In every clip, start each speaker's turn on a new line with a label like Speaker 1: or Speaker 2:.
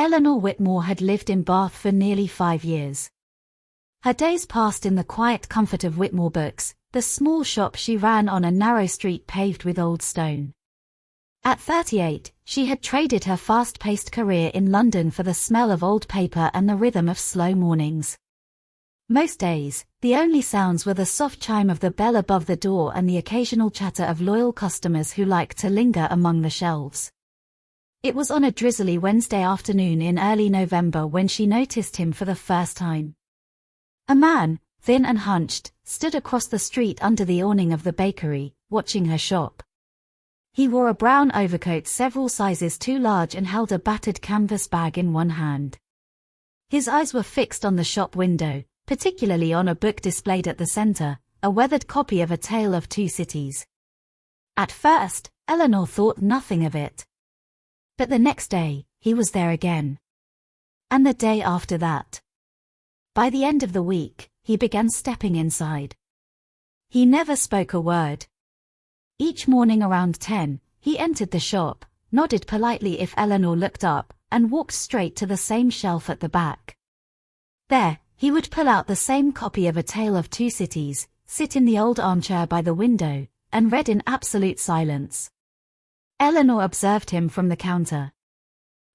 Speaker 1: Eleanor Whitmore had lived in Bath for nearly 5 years. Her days passed in the quiet comfort of Whitmore Books, the small shop she ran on a narrow street paved with old stone. At 38, she had traded her fast-paced career in London for the smell of old paper and the rhythm of slow mornings. Most days, the only sounds were the soft chime of the bell above the door and the occasional chatter of loyal customers who liked to linger among the shelves. It was on a drizzly Wednesday afternoon in early November when she noticed him for the first time. A man, thin and hunched, stood across the street under the awning of the bakery, watching her shop. He wore a brown overcoat several sizes too large and held a battered canvas bag in one hand. His eyes were fixed on the shop window, particularly on a book displayed at the center, a weathered copy of A Tale of Two Cities. At first, Eleanor thought nothing of it. But the next day, he was there again. And the day after that. By the end of the week, he began stepping inside. He never spoke a word. Each morning around 10, he entered the shop, nodded politely if Eleanor looked up, and walked straight to the same shelf at the back. There, he would pull out the same copy of A Tale of Two Cities, sit in the old armchair by the window, and read in absolute silence. Eleanor observed him from the counter.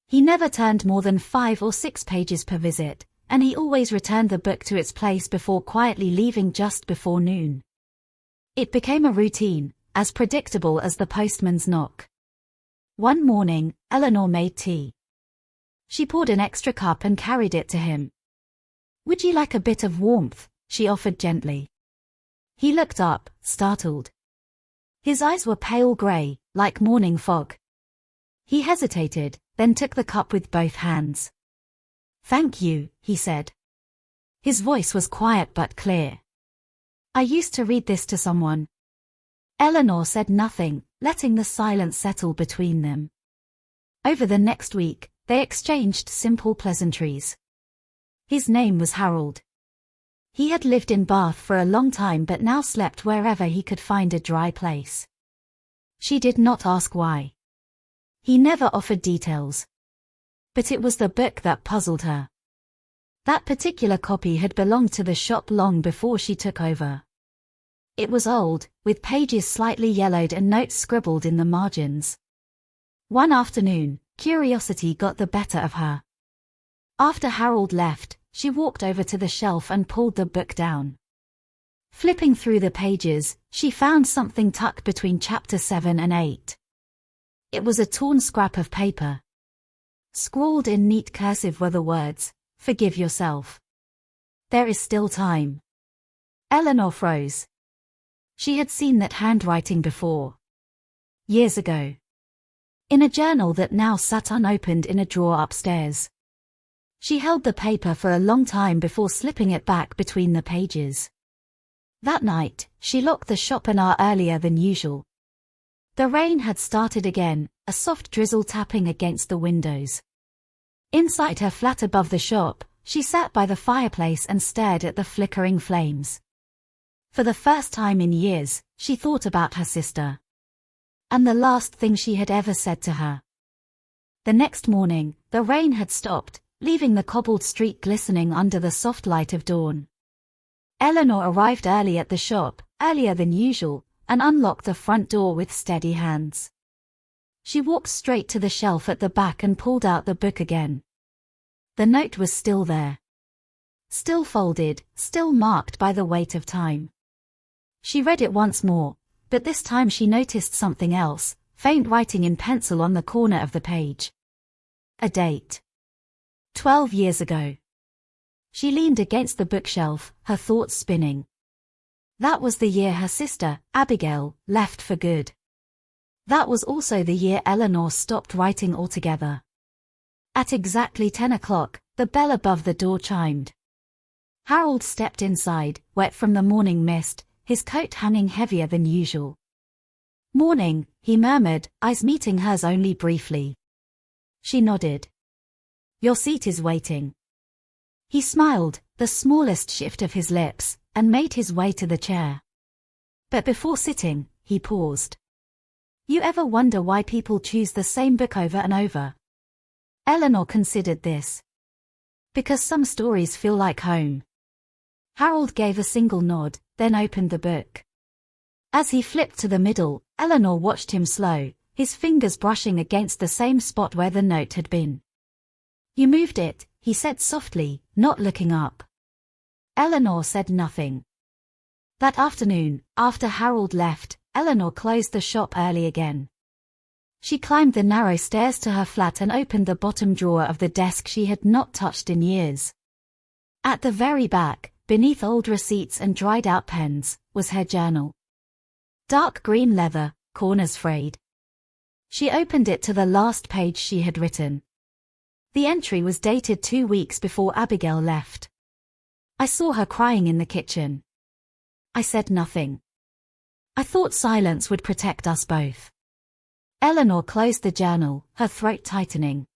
Speaker 1: He never turned more than 5 or 6 pages per visit, and he always returned the book to its place before quietly leaving just before noon. It became a routine, as predictable as the postman's knock. One morning, Eleanor made tea. She poured an extra cup and carried it to him. "Would you like a bit of warmth?" she offered gently. He looked up, startled. His eyes were pale grey, like morning fog. He hesitated, then took the cup with both hands. "Thank you," he said. His voice was quiet but clear. "I used to read this to someone." Eleanor said nothing, letting the silence settle between them. Over the next week, they exchanged simple pleasantries. His name was Harold. He had lived in Bath for a long time but now slept wherever he could find a dry place. She did not ask why. He never offered details. But it was the book that puzzled her. That particular copy had belonged to the shop long before she took over. It was old, with pages slightly yellowed and notes scribbled in the margins. One afternoon, curiosity got the better of her. After Harold left, she walked over to the shelf and pulled the book down. Flipping through the pages, she found something tucked between chapter 7 and 8. It was a torn scrap of paper. Scrawled in neat cursive were the words, "Forgive yourself. There is still time." Eleanor froze. She had seen that handwriting before. Years ago. In a journal that now sat unopened in a drawer upstairs. She held the paper for a long time before slipping it back between the pages. That night, she locked the shop an hour earlier than usual. The rain had started again, a soft drizzle tapping against the windows. Inside her flat above the shop, she sat by the fireplace and stared at the flickering flames. For the first time in years, she thought about her sister. And the last thing she had ever said to her. The next morning, the rain had stopped, leaving the cobbled street glistening under the soft light of dawn. Eleanor arrived early at the shop, earlier than usual, and unlocked the front door with steady hands. She walked straight to the shelf at the back and pulled out the book again. The note was still there. Still folded, still marked by the weight of time. She read it once more, but this time she noticed something else, faint writing in pencil on the corner of the page. A date. 12 years ago. She leaned against the bookshelf, her thoughts spinning. That was the year her sister, Abigail, left for good. That was also the year Eleanor stopped writing altogether. At exactly 10 o'clock, the bell above the door chimed. Harold stepped inside, wet from the morning mist, his coat hanging heavier than usual. "Morning," he murmured, eyes meeting hers only briefly. She nodded. "Your seat is waiting." He smiled, the smallest shift of his lips, and made his way to the chair. But before sitting, he paused. "You ever wonder why people choose the same book over and over?" Eleanor considered this. Because some stories feel like home. Harold gave a single nod, then opened the book. As he flipped to the middle, Eleanor watched him slow, his fingers brushing against the same spot where the note had been. You moved it, he said softly, not looking up. Eleanor said nothing. That afternoon, after Harold left, Eleanor closed the shop early again. She climbed the narrow stairs to her flat and opened the bottom drawer of the desk she had not touched in years. At the very back, beneath old receipts and dried-out pens, was her journal. Dark green leather, corners frayed. She opened it to the last page she had written. The entry was dated 2 weeks before Abigail left. I saw her crying in the kitchen. I said nothing. I thought silence would protect us both. Eleanor closed the journal, her throat tightening.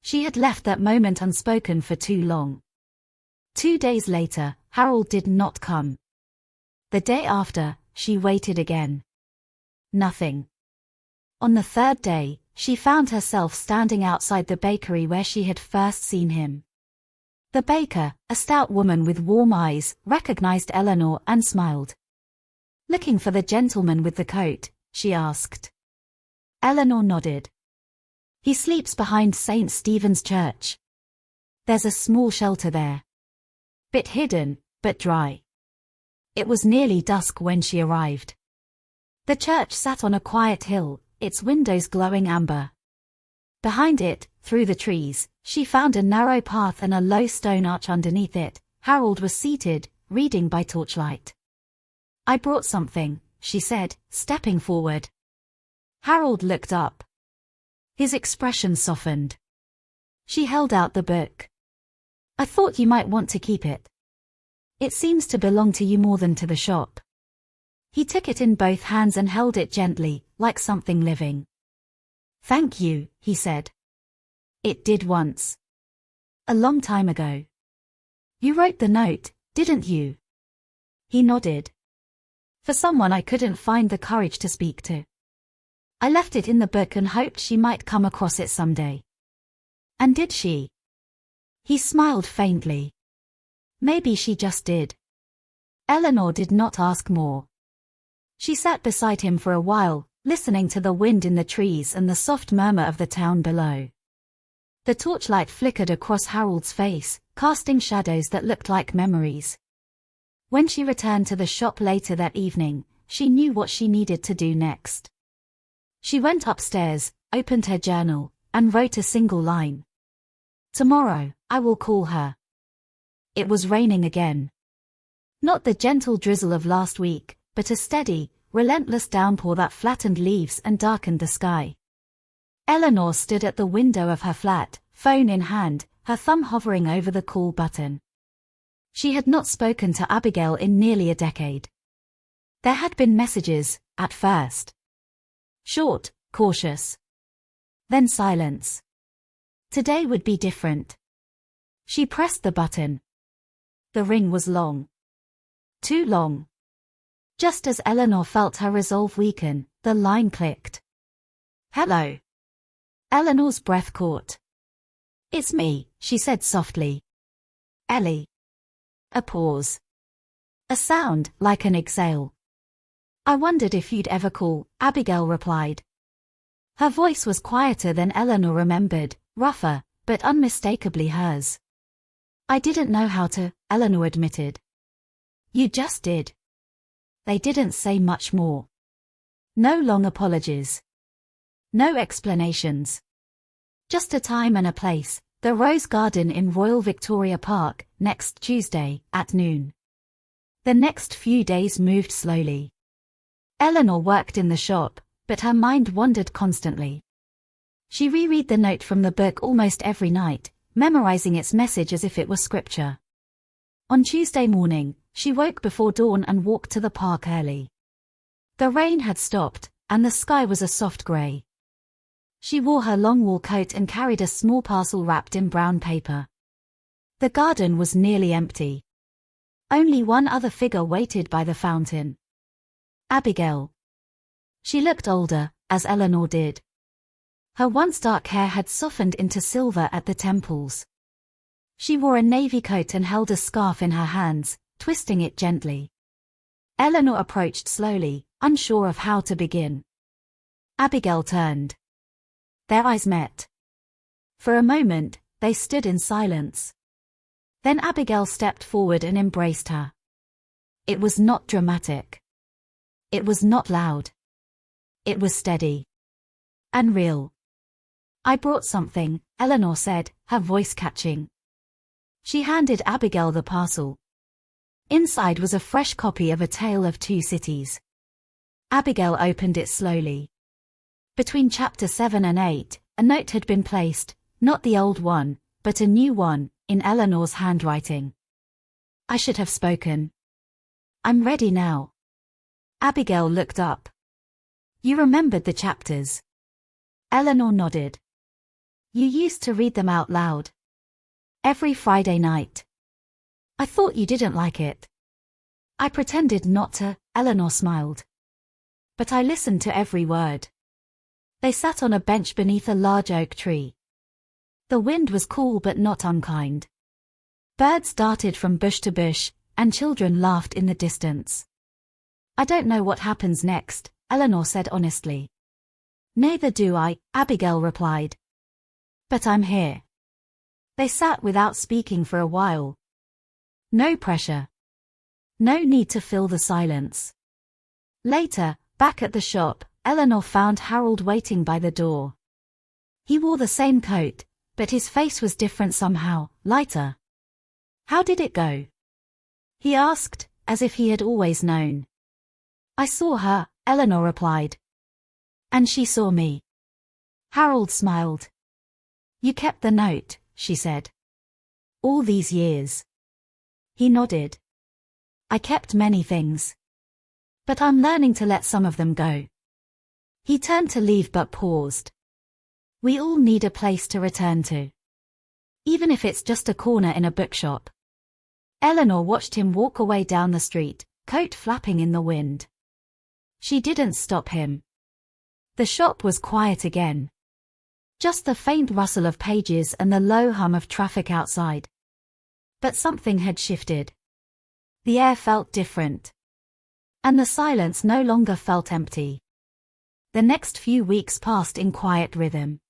Speaker 1: She had left that moment unspoken for too long. 2 days later, Harold did not come. The day after, she waited again. Nothing. On the third day, she found herself standing outside the bakery where she had first seen him. The baker, a stout woman with warm eyes, recognized Eleanor and smiled. Looking for the gentleman with the coat, she asked. Eleanor nodded. He sleeps behind St. Stephen's Church. There's a small shelter there. Bit hidden, but dry. It was nearly dusk when she arrived. The church sat on a quiet hill, its windows glowing amber. Behind it, through the trees, she found a narrow path and a low stone arch underneath it. Harold was seated, reading by torchlight. I brought something, she said, stepping forward. Harold looked up. His expression softened. She held out the book. I thought you might want to keep it. It seems to belong to you more than to the shop. He took it in both hands and held it gently, like something living. Thank you, he said. It did once. A long time ago. You wrote the note, didn't you? He nodded. For someone I couldn't find the courage to speak to. I left it in the book and hoped she might come across it someday. And did she? He smiled faintly. Maybe she just did. Eleanor did not ask more. She sat beside him for a while, listening to the wind in the trees and the soft murmur of the town below. The torchlight flickered across Harold's face, casting shadows that looked like memories. When she returned to the shop later that evening, she knew what she needed to do next. She went upstairs, opened her journal, and wrote a single line. Tomorrow, I will call her. It was raining again. Not the gentle drizzle of last week, but a steady, relentless downpour that flattened leaves and darkened the sky. Eleanor stood at the window of her flat, phone in hand, her thumb hovering over the call button. She had not spoken to Abigail in nearly a decade. There had been messages, at first. Short, cautious. Then silence. Today would be different. She pressed the button. The ring was long. Too long. Just as Eleanor felt her resolve weaken, the line clicked. Hello. Eleanor's breath caught. It's me, she said softly. Ellie. A pause. A sound like an exhale. I wondered if you'd ever call, Abigail replied. Her voice was quieter than Eleanor remembered, rougher, but unmistakably hers. I didn't know how to, Eleanor admitted. You just did. They didn't say much more. No long apologies. No explanations. Just a time and a place, the Rose Garden in Royal Victoria Park, next Tuesday, at noon. The next few days moved slowly. Eleanor worked in the shop, but her mind wandered constantly. She reread the note from the book almost every night, memorizing its message as if it were scripture. On Tuesday morning, she woke before dawn and walked to the park early. The rain had stopped, and the sky was a soft grey. She wore her long wool coat and carried a small parcel wrapped in brown paper. The garden was nearly empty. Only one other figure waited by the fountain. Abigail. She looked older, as Eleanor did. Her once dark hair had softened into silver at the temples. She wore a navy coat and held a scarf in her hands, twisting it gently. Eleanor approached slowly, unsure of how to begin. Abigail turned. Their eyes met. For a moment, they stood in silence. Then Abigail stepped forward and embraced her. It was not dramatic. It was not loud. It was steady. And real. I brought something, Eleanor said, her voice catching. She handed Abigail the parcel. Inside was a fresh copy of A Tale of Two Cities. Abigail opened it slowly. Between chapter 7 and 8, a note had been placed, not the old one, but a new one, in Eleanor's handwriting. I should have spoken. I'm ready now. Abigail looked up. You remembered the chapters? Eleanor nodded. You used to read them out loud. Every Friday night. I thought you didn't like it. I pretended not to, Eleanor smiled. But I listened to every word. They sat on a bench beneath a large oak tree. The wind was cool but not unkind. Birds darted from bush to bush, and children laughed in the distance. I don't know what happens next, Eleanor said honestly. Neither do I, Abigail replied. But I'm here. They sat without speaking for a while. No pressure. No need to fill the silence. Later, back at the shop, Eleanor found Harold waiting by the door. He wore the same coat, but his face was different somehow, lighter. How did it go? He asked, as if he had always known. I saw her, Eleanor replied. And she saw me. Harold smiled. You kept the note, she said. All these years. He nodded. I kept many things. But I'm learning to let some of them go. He turned to leave but paused. We all need a place to return to. Even if it's just a corner in a bookshop. Eleanor watched him walk away down the street, coat flapping in the wind. She didn't stop him. The shop was quiet again. Just the faint rustle of pages and the low hum of traffic outside. But something had shifted. The air felt different. And the silence no longer felt empty. The next few weeks passed in quiet rhythm.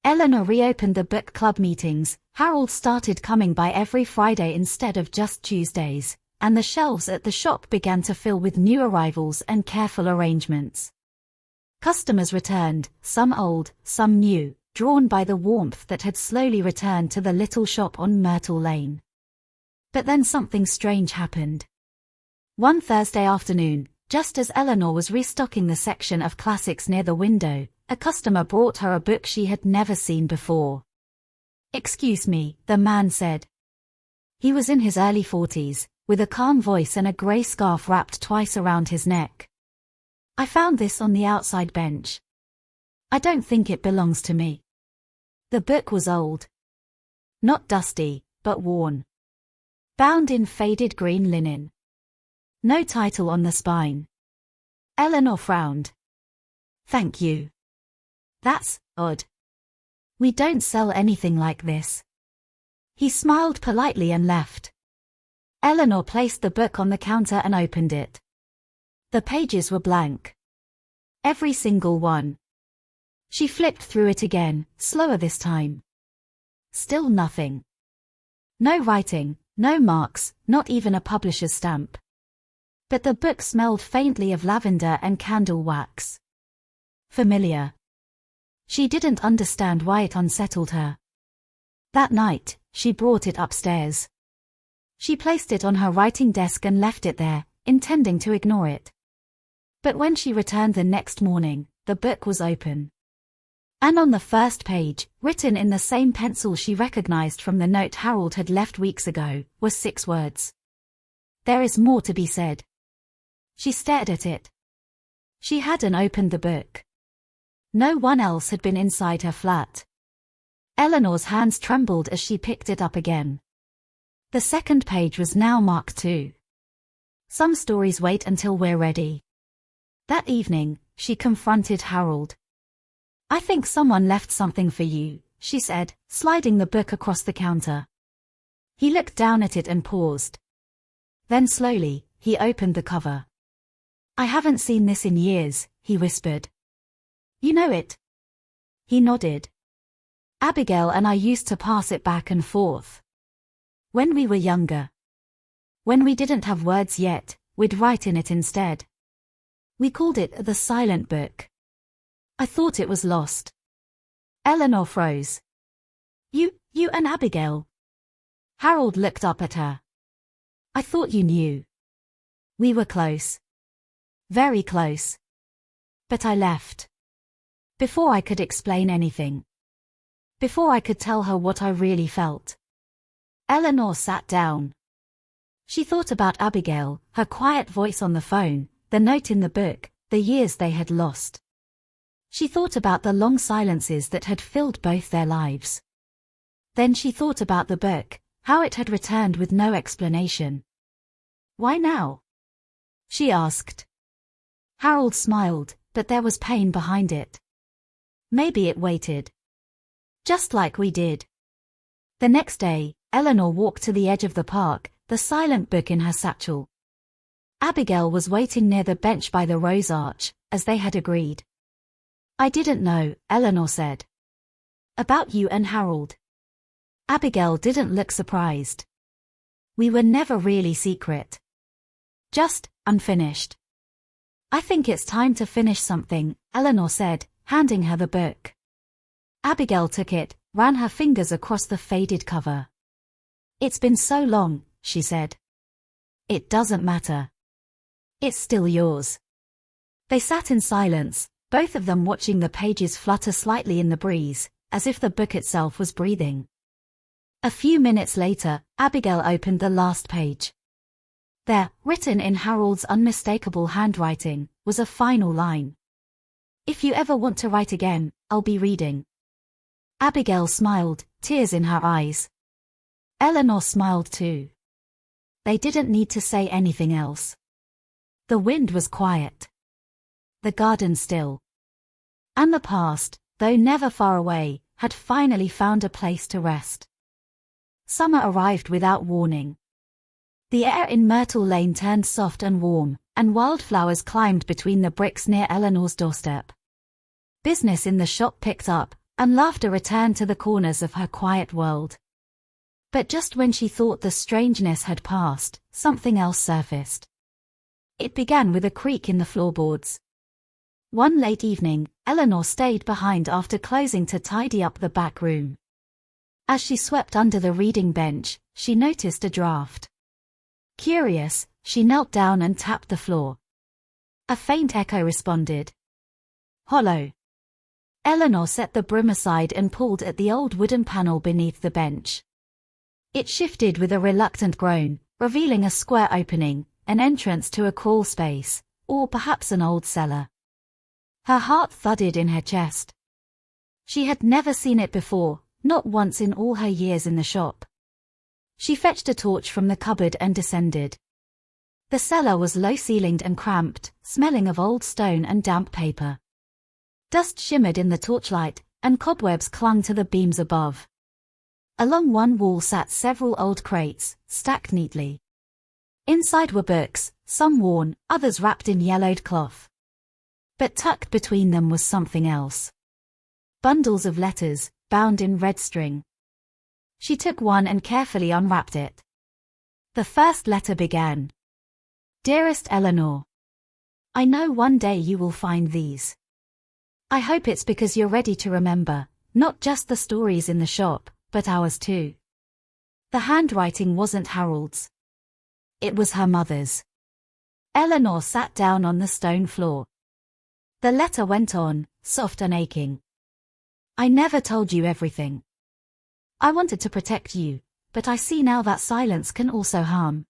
Speaker 1: Eleanor reopened the book club meetings, Harold started coming by every Friday instead of just Tuesdays, and the shelves at the shop began to fill with new arrivals and careful arrangements. Customers returned, some old, some new, drawn by the warmth that had slowly returned to the little shop on Myrtle Lane. But then something strange happened. One Thursday afternoon, just as Eleanor was restocking the section of classics near the window, a customer brought her a book she had never seen before. Excuse me, the man said. He was in his early 40s, with a calm voice and a grey scarf wrapped twice around his neck. I found this on the outside bench. I don't think it belongs to me. The book was old. Not dusty, but worn. Bound in faded green linen. No title on the spine. Eleanor frowned. Thank you. That's odd. We don't sell anything like this. He smiled politely and left. Eleanor placed the book on the counter and opened it. The pages were blank. Every single one. She flipped through it again, slower this time. Still nothing. No writing, no marks, not even a publisher's stamp. But the book smelled faintly of lavender and candle wax. Familiar. She didn't understand why it unsettled her. That night, she brought it upstairs. She placed it on her writing desk and left it there, intending to ignore it. But when she returned the next morning, the book was open. And on the first page, written in the same pencil she recognized from the note Harold had left weeks ago, were 6 words. There is more to be said. She stared at it. She hadn't opened the book. No one else had been inside her flat. Eleanor's hands trembled as she picked it up again. The second page was now marked too. Some stories wait until we're ready. That evening, she confronted Harold. I think someone left something for you, she said, sliding the book across the counter. He looked down at it and paused. Then slowly, he opened the cover. I haven't seen this in years, he whispered. You know it? He nodded. Abigail and I used to pass it back and forth. When we were younger. When we didn't have words yet, we'd write in it instead. We called it the silent book. I thought it was lost. Eleanor froze. You and Abigail? Harold looked up at her. I thought you knew. We were close. Very close. But I left. Before I could explain anything. Before I could tell her what I really felt. Eleanor sat down. She thought about Abigail, her quiet voice on the phone, the note in the book, the years they had lost. She thought about the long silences that had filled both their lives. Then she thought about the book, how it had returned with no explanation. Why now? She asked. Harold smiled, but there was pain behind it. Maybe it waited. Just like we did. The next day, Eleanor walked to the edge of the park, the silent book in her satchel. Abigail was waiting near the bench by the rose arch, as they had agreed. I didn't know, Eleanor said. About you and Harold. Abigail didn't look surprised. We were never really secret. Just unfinished. I think it's time to finish something, Eleanor said, handing her the book. Abigail took it, ran her fingers across the faded cover. It's been so long, she said. It doesn't matter. It's still yours. They sat in silence, both of them watching the pages flutter slightly in the breeze, as if the book itself was breathing. A few minutes later, Abigail opened the last page. There, written in Harold's unmistakable handwriting, was a final line. If you ever want to write again, I'll be reading. Abigail smiled, tears in her eyes. Eleanor smiled too. They didn't need to say anything else. The wind was quiet. The garden still. And the past, though never far away, had finally found a place to rest. Summer arrived without warning. The air in Myrtle Lane turned soft and warm, and wildflowers climbed between the bricks near Eleanor's doorstep. Business in the shop picked up, and laughter returned to the corners of her quiet world. But just when she thought the strangeness had passed, something else surfaced. It began with a creak in the floorboards. One late evening, Eleanor stayed behind after closing to tidy up the back room. As she swept under the reading bench, she noticed a draft. Curious, she knelt down and tapped the floor. A faint echo responded. Hollow. Eleanor set the broom aside and pulled at the old wooden panel beneath the bench. It shifted with a reluctant groan, revealing a square opening, an entrance to a crawl space, or perhaps an old cellar. Her heart thudded in her chest. She had never seen it before, not once in all her years in the shop. She fetched a torch from the cupboard and descended. The cellar was low-ceilinged and cramped, smelling of old stone and damp paper. Dust shimmered in the torchlight, and cobwebs clung to the beams above. Along one wall sat several old crates, stacked neatly. Inside were books, some worn, others wrapped in yellowed cloth. But tucked between them was something else. Bundles of letters, bound in red string. She took one and carefully unwrapped it. The first letter began. Dearest Eleanor. I know one day you will find these. I hope it's because you're ready to remember, not just the stories in the shop, but ours too. The handwriting wasn't Harold's. It was her mother's. Eleanor sat down on the stone floor. The letter went on, soft and aching. I never told you everything. I wanted to protect you, but I see now that silence can also harm.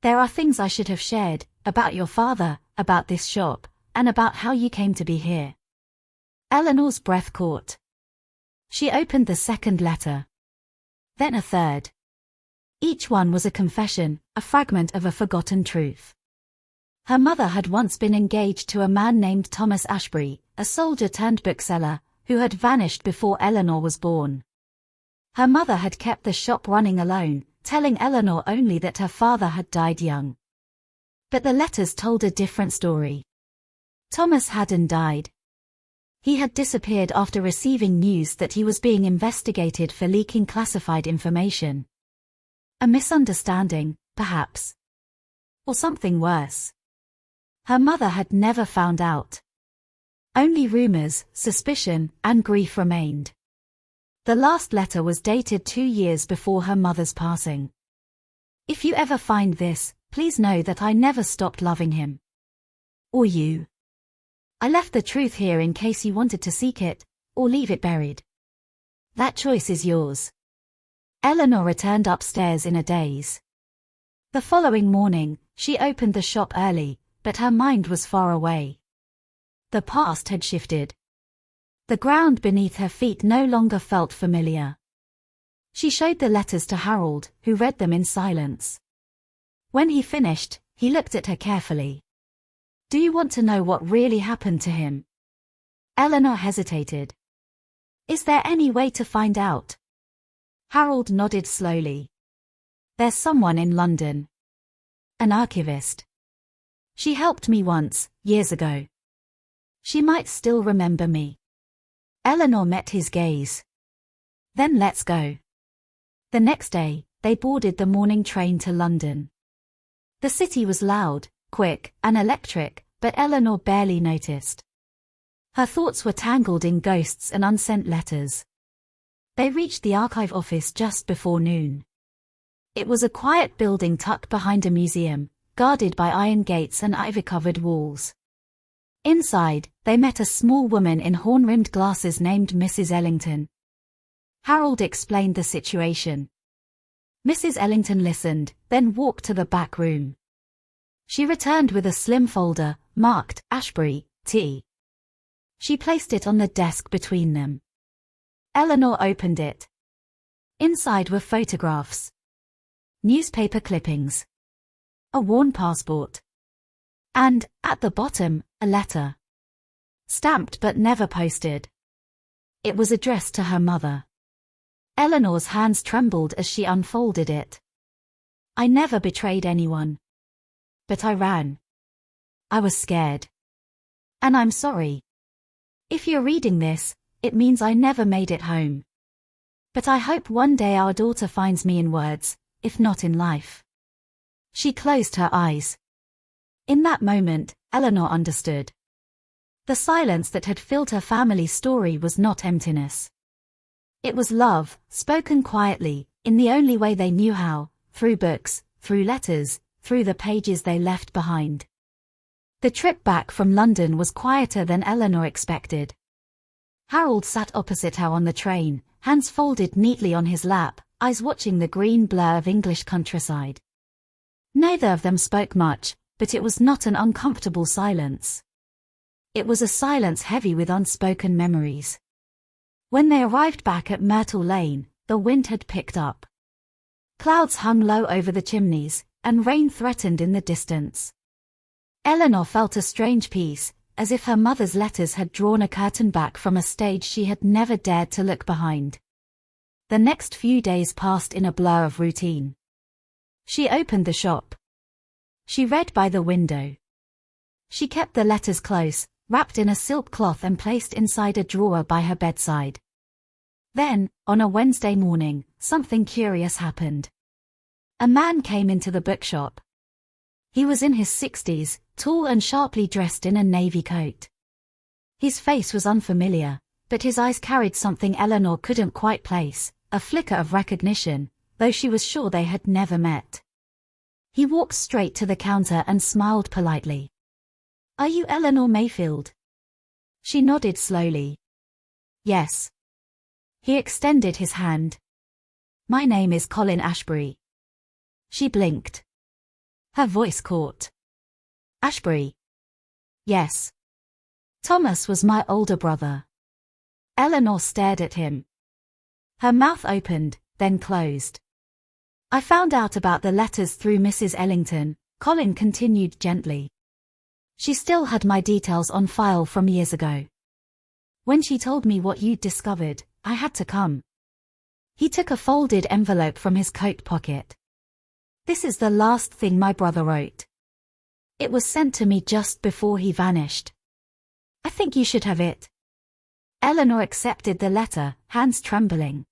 Speaker 1: There are things I should have shared, about your father, about this shop, and about how you came to be here. Eleanor's breath caught. She opened the second letter. Then a third. Each one was a confession, a fragment of a forgotten truth. Her mother had once been engaged to a man named Thomas Ashbury, a soldier turned bookseller, who had vanished before Eleanor was born. Her mother had kept the shop running alone, telling Eleanor only that her father had died young. But the letters told a different story. Thomas hadn't died. He had disappeared after receiving news that he was being investigated for leaking classified information. A misunderstanding, perhaps. Or something worse. Her mother had never found out. Only rumors, suspicion, and grief remained. The last letter was dated 2 years before her mother's passing. If you ever find this, please know that I never stopped loving him. Or you. I left the truth here in case you wanted to seek it, or leave it buried. That choice is yours. Eleanor returned upstairs in a daze. The following morning, she opened the shop early, but her mind was far away. The past had shifted. The ground beneath her feet no longer felt familiar. She showed the letters to Harold, who read them in silence. When he finished, he looked at her carefully. Do you want to know what really happened to him? Eleanor hesitated. Is there any way to find out? Harold nodded slowly. There's someone in London. An archivist. She helped me once, years ago. She might still remember me. Eleanor met his gaze. Then let's go. The next day, they boarded the morning train to London. The city was loud, quick, and electric, but Eleanor barely noticed. Her thoughts were tangled in ghosts and unsent letters. They reached the archive office just before noon. It was a quiet building tucked behind a museum, guarded by iron gates and ivy-covered walls. Inside, they met a small woman in horn-rimmed glasses named Mrs. Ellington. Harold explained the situation. Mrs. Ellington listened, then walked to the back room. She returned with a slim folder, marked, Ashbury, T. She placed it on the desk between them. Eleanor opened it. Inside were photographs. Newspaper clippings. A worn passport. And, at the bottom, a letter. Stamped but never posted. It was addressed to her mother. Eleanor's hands trembled as she unfolded it. I never betrayed anyone. But I ran. I was scared. And I'm sorry. If you're reading this, it means I never made it home. But I hope one day our daughter finds me in words, if not in life. She closed her eyes. In that moment, Eleanor understood. The silence that had filled her family's story was not emptiness. It was love, spoken quietly, in the only way they knew how, through books, through letters, through the pages they left behind. The trip back from London was quieter than Eleanor expected. Harold sat opposite her on the train, hands folded neatly on his lap, eyes watching the green blur of English countryside. Neither of them spoke much, but it was not an uncomfortable silence. It was a silence heavy with unspoken memories. When they arrived back at Myrtle Lane, the wind had picked up. Clouds hung low over the chimneys, and rain threatened in the distance. Eleanor felt a strange peace, as if her mother's letters had drawn a curtain back from a stage she had never dared to look behind. The next few days passed in a blur of routine. She opened the shop. She read by the window. She kept the letters close, wrapped in a silk cloth and placed inside a drawer by her bedside. Then, on a Wednesday morning, something curious happened. A man came into the bookshop. He was in his 60s, tall and sharply dressed in a navy coat. His face was unfamiliar, but his eyes carried something Eleanor couldn't quite place, a flicker of recognition, though she was sure they had never met. He walked straight to the counter and smiled politely. Are you Eleanor Mayfield? She nodded slowly. Yes. He extended his hand. My name is Colin Ashbury. She blinked. Her voice caught. Ashbury. Yes. Thomas was my older brother. Eleanor stared at him. Her mouth opened, then closed. I found out about the letters through Mrs. Ellington, Colin continued gently. She still had my details on file from years ago. When she told me what you'd discovered, I had to come. He took a folded envelope from his coat pocket. This is the last thing my brother wrote. It was sent to me just before he vanished. I think you should have it. Eleanor accepted the letter, hands trembling.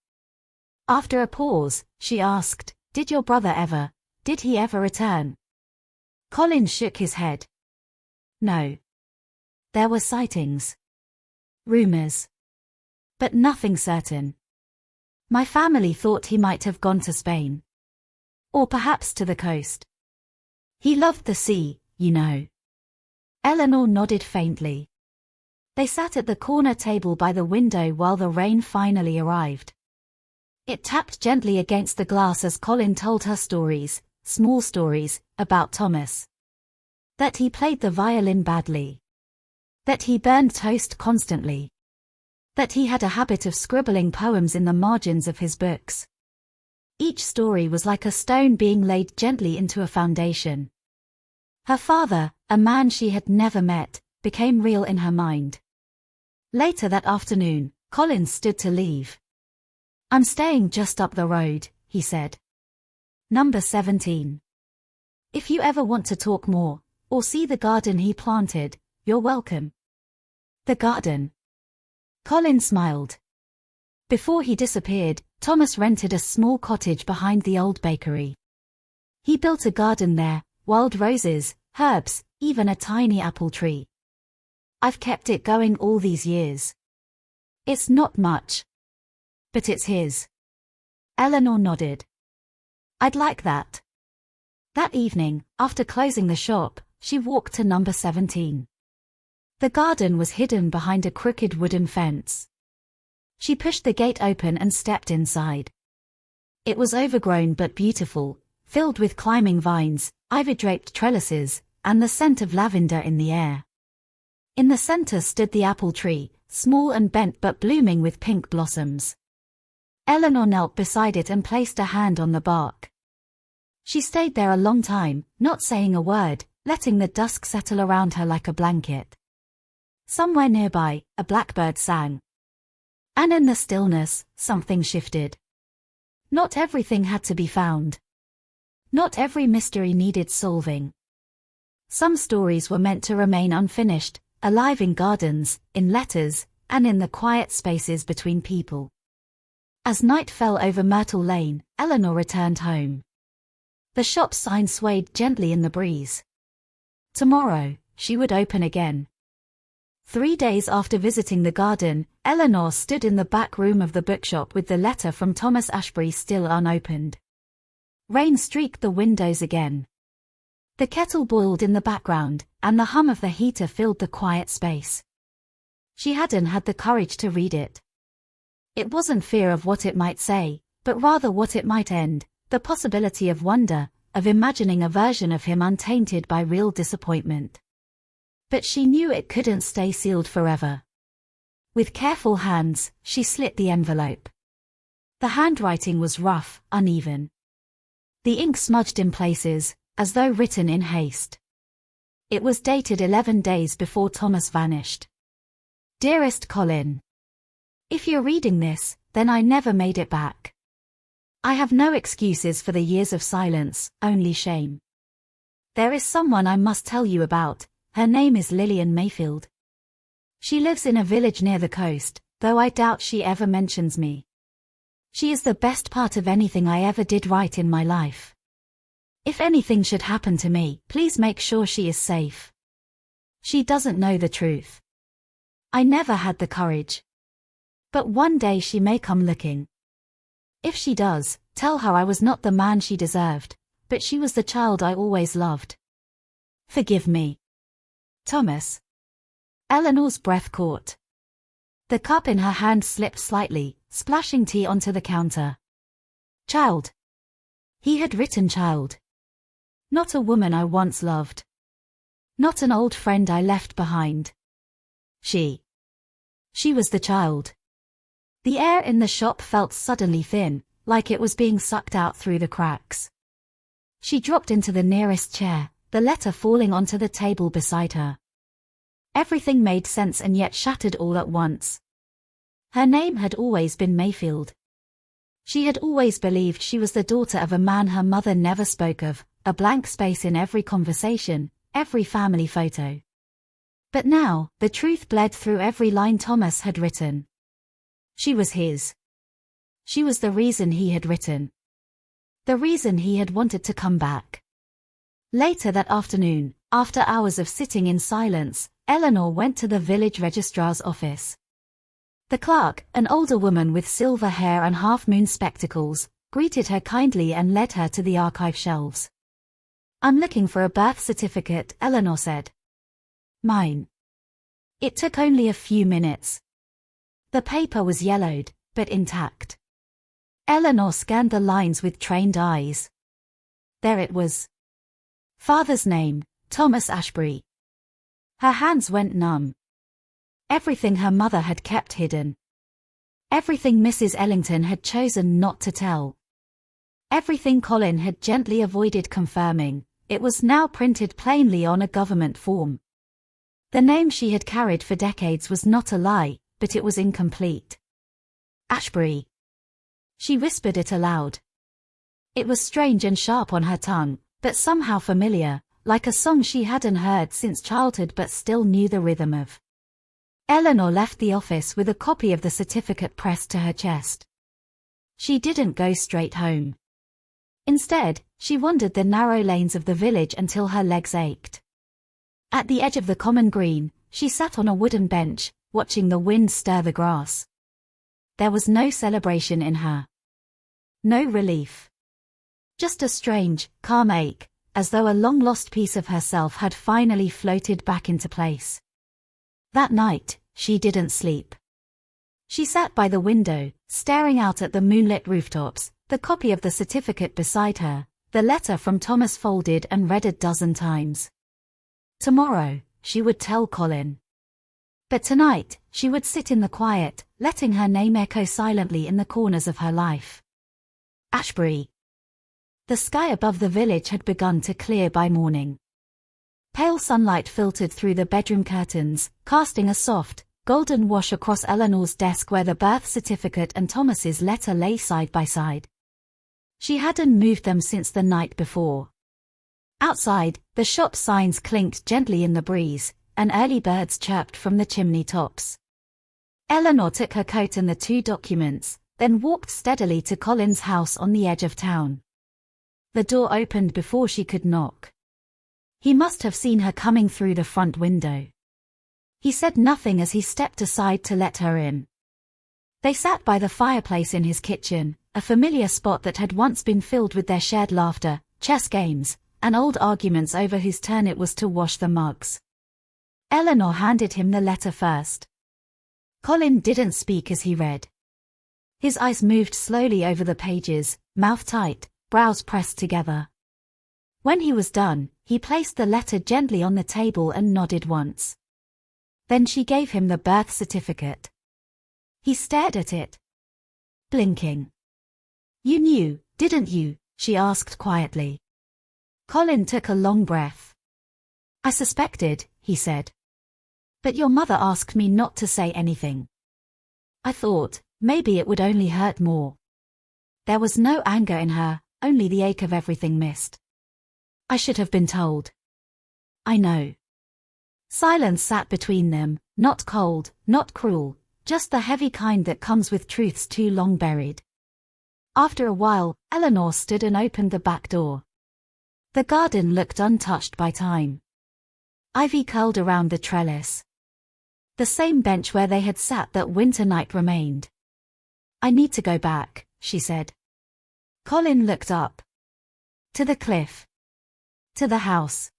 Speaker 1: After a pause, she asked, Did he ever return? Colin shook his head. No. There were sightings. Rumors. But nothing certain. My family thought he might have gone to Spain. Or perhaps to the coast. He loved the sea, you know. Eleanor nodded faintly. They sat at the corner table by the window while the rain finally arrived. It tapped gently against the glass as Colin told her stories, small stories, about Thomas. That he played the violin badly. That he burned toast constantly. That he had a habit of scribbling poems in the margins of his books. Each story was like a stone being laid gently into a foundation. Her father, a man she had never met, became real in her mind. Later that afternoon, Colin stood to leave. I'm staying just up the road, he said. Number 17. If you ever want to talk more, or see the garden he planted, you're welcome. The garden. Colin smiled. Before he disappeared, Thomas rented a small cottage behind the old bakery. He built a garden there, wild roses, herbs, even a tiny apple tree. I've kept it going all these years. It's not much. But it's his. Eleanor nodded. I'd like that. That evening, after closing the shop, she walked to number 17. The garden was hidden behind a crooked wooden fence. She pushed the gate open and stepped inside. It was overgrown but beautiful, filled with climbing vines, ivy-draped trellises, and the scent of lavender in the air. In the center stood the apple tree, small and bent but blooming with pink blossoms. Eleanor knelt beside it and placed a hand on the bark. She stayed there a long time, not saying a word, letting the dusk settle around her like a blanket. Somewhere nearby, a blackbird sang. And in the stillness, something shifted. Not everything had to be found. Not every mystery needed solving. Some stories were meant to remain unfinished, alive in gardens, in letters, and in the quiet spaces between people. As night fell over Myrtle Lane, Eleanor returned home. The shop sign swayed gently in the breeze. Tomorrow, she would open again. 3 days after visiting the garden, Eleanor stood in the back room of the bookshop with the letter from Thomas Ashbury still unopened. Rain streaked the windows again. The kettle boiled in the background, and the hum of the heater filled the quiet space. She hadn't had the courage to read it. It wasn't fear of what it might say, but rather what it might end, the possibility of wonder, of imagining a version of him untainted by real disappointment. But she knew it couldn't stay sealed forever. With careful hands, she slit the envelope. The handwriting was rough, uneven. The ink smudged in places, as though written in haste. It was dated 11 days before Thomas vanished. Dearest Colin. If you're reading this, then I never made it back. I have no excuses for the years of silence, only shame. There is someone I must tell you about. Her name is Lillian Mayfield. She lives in a village near the coast, though I doubt she ever mentions me. She is the best part of anything I ever did right in my life. If anything should happen to me, please make sure she is safe. She doesn't know the truth. I never had the courage. But one day she may come looking. If she does, tell her I was not the man she deserved, but she was the child I always loved. Forgive me. Thomas. Eleanor's breath caught. The cup in her hand slipped slightly, splashing tea onto the counter. Child. He had written child. Not a woman I once loved. Not an old friend I left behind. She was the child. The air in the shop felt suddenly thin, like it was being sucked out through the cracks. She dropped into the nearest chair, the letter falling onto the table beside her. Everything made sense and yet shattered all at once. Her name had always been Mayfield. She had always believed she was the daughter of a man her mother never spoke of, a blank space in every conversation, every family photo. But now, the truth bled through every line Thomas had written. She was his. She was the reason he had written. The reason he had wanted to come back. Later that afternoon, after hours of sitting in silence, Eleanor went to the village registrar's office. The clerk, an older woman with silver hair and half-moon spectacles, greeted her kindly and led her to the archive shelves. "I'm looking for a birth certificate," Eleanor said. "Mine." It took only a few minutes. The paper was yellowed, but intact. Eleanor scanned the lines with trained eyes. There it was. Father's name, Thomas Ashbury. Her hands went numb. Everything her mother had kept hidden. Everything Mrs. Ellington had chosen not to tell. Everything Colin had gently avoided confirming, it was now printed plainly on a government form. The name she had carried for decades was not a lie, but it was incomplete. Ashbury. She whispered it aloud. It was strange and sharp on her tongue, but somehow familiar, like a song she hadn't heard since childhood but still knew the rhythm of. Eleanor left the office with a copy of the certificate pressed to her chest. She didn't go straight home. Instead, she wandered the narrow lanes of the village until her legs ached. At the edge of the common green, she sat on a wooden bench, watching the wind stir the grass. There was no celebration in her. No relief. Just a strange, calm ache, as though a long-lost piece of herself had finally floated back into place. That night, she didn't sleep. She sat by the window, staring out at the moonlit rooftops, the copy of the certificate beside her, the letter from Thomas folded and read a dozen times. Tomorrow, she would tell Colin. But tonight, she would sit in the quiet, letting her name echo silently in the corners of her life. Ashbury. The sky above the village had begun to clear by morning. Pale sunlight filtered through the bedroom curtains, casting a soft, golden wash across Eleanor's desk where the birth certificate and Thomas's letter lay side by side. She hadn't moved them since the night before. Outside, the shop signs clinked gently in the breeze, and early birds chirped from the chimney tops. Eleanor took her coat and the two documents, then walked steadily to Colin's house on the edge of town. The door opened before she could knock. He must have seen her coming through the front window. He said nothing as he stepped aside to let her in. They sat by the fireplace in his kitchen, a familiar spot that had once been filled with their shared laughter, chess games, and old arguments over whose turn it was to wash the mugs. Eleanor handed him the letter first. Colin didn't speak as he read. His eyes moved slowly over the pages, mouth tight, brows pressed together. When he was done, he placed the letter gently on the table and nodded once. Then she gave him the birth certificate. He stared at it, blinking. "You knew, didn't you?" she asked quietly. Colin took a long breath. "I suspected," he said. "But your mother asked me not to say anything. I thought, maybe it would only hurt more." There was no anger in her, only the ache of everything missed. "I should have been told." "I know." Silence sat between them, not cold, not cruel, just the heavy kind that comes with truths too long buried. After a while, Eleanor stood and opened the back door. The garden looked untouched by time. Ivy curled around the trellis. The same bench where they had sat that winter night remained. "I need to go back," she said. Colin looked up. To the cliff. To the house.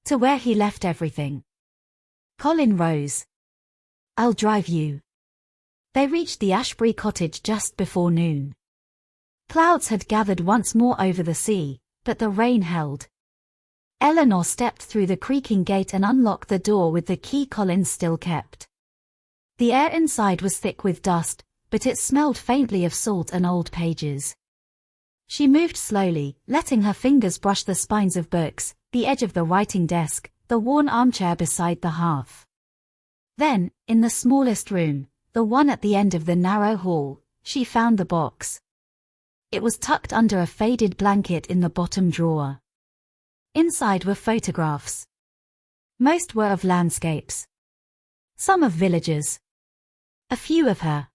Speaker 1: To where he left everything. Colin rose. "I'll drive you." They reached the Ashbury cottage just before noon. Clouds had gathered once more over the sea, but the rain held. Eleanor stepped through the creaking gate and unlocked the door with the key Colin still kept. The air inside was thick with dust, but it smelled faintly of salt and old pages. She moved slowly, letting her fingers brush the spines of books, the edge of the writing desk, the worn armchair beside the hearth. Then, in the smallest room, the one at the end of the narrow hall, she found the box. It was tucked under a faded blanket in the bottom drawer. Inside were photographs. Most were of landscapes. Some of villages. A few of her.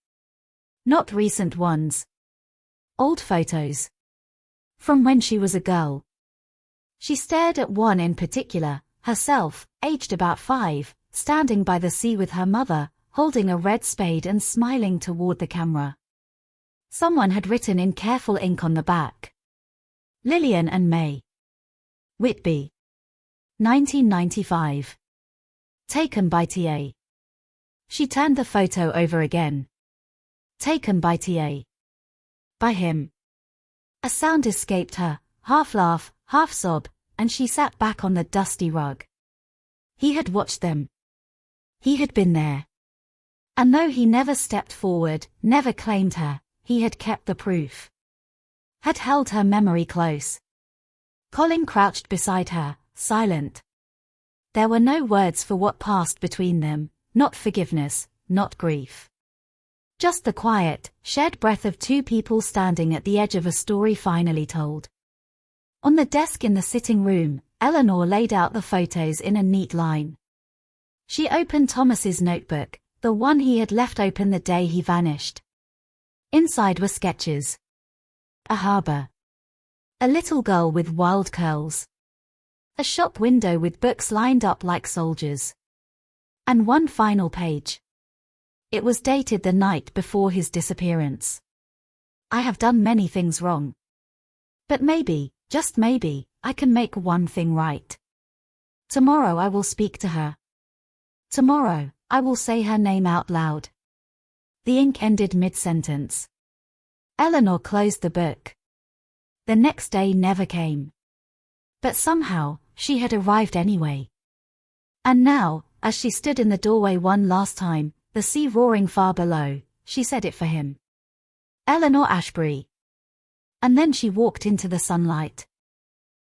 Speaker 1: Not recent ones. Old photos. From when she was a girl. She stared at one in particular, herself, aged about 5, standing by the sea with her mother, holding a red spade and smiling toward the camera. Someone had written in careful ink on the back. Lillian and May. Whitby. 1995. Taken by T.A. She turned the photo over again. Taken by T.A. By him. A sound escaped her, half laugh, half sob, and she sat back on the dusty rug. He had watched them. He had been there. And though he never stepped forward, never claimed her, he had kept the proof. Had held her memory close. Colin crouched beside her, silent. There were no words for what passed between them, not forgiveness, not grief. Just the quiet, shared breath of two people standing at the edge of a story finally told. On the desk in the sitting room, Eleanor laid out the photos in a neat line. She opened Thomas's notebook, the one he had left open the day he vanished. Inside were sketches. A harbor. A little girl with wild curls. A shop window with books lined up like soldiers. And one final page. It was dated the night before his disappearance. I have done many things wrong. But maybe, just maybe, I can make one thing right. Tomorrow I will speak to her. Tomorrow, I will say her name out loud. The ink ended mid-sentence. Eleanor closed the book. The next day never came. But somehow, she had arrived anyway. And now, as she stood in the doorway one last time, the sea roaring far below, she said it for him. Eleanor Ashbury. And then she walked into the sunlight.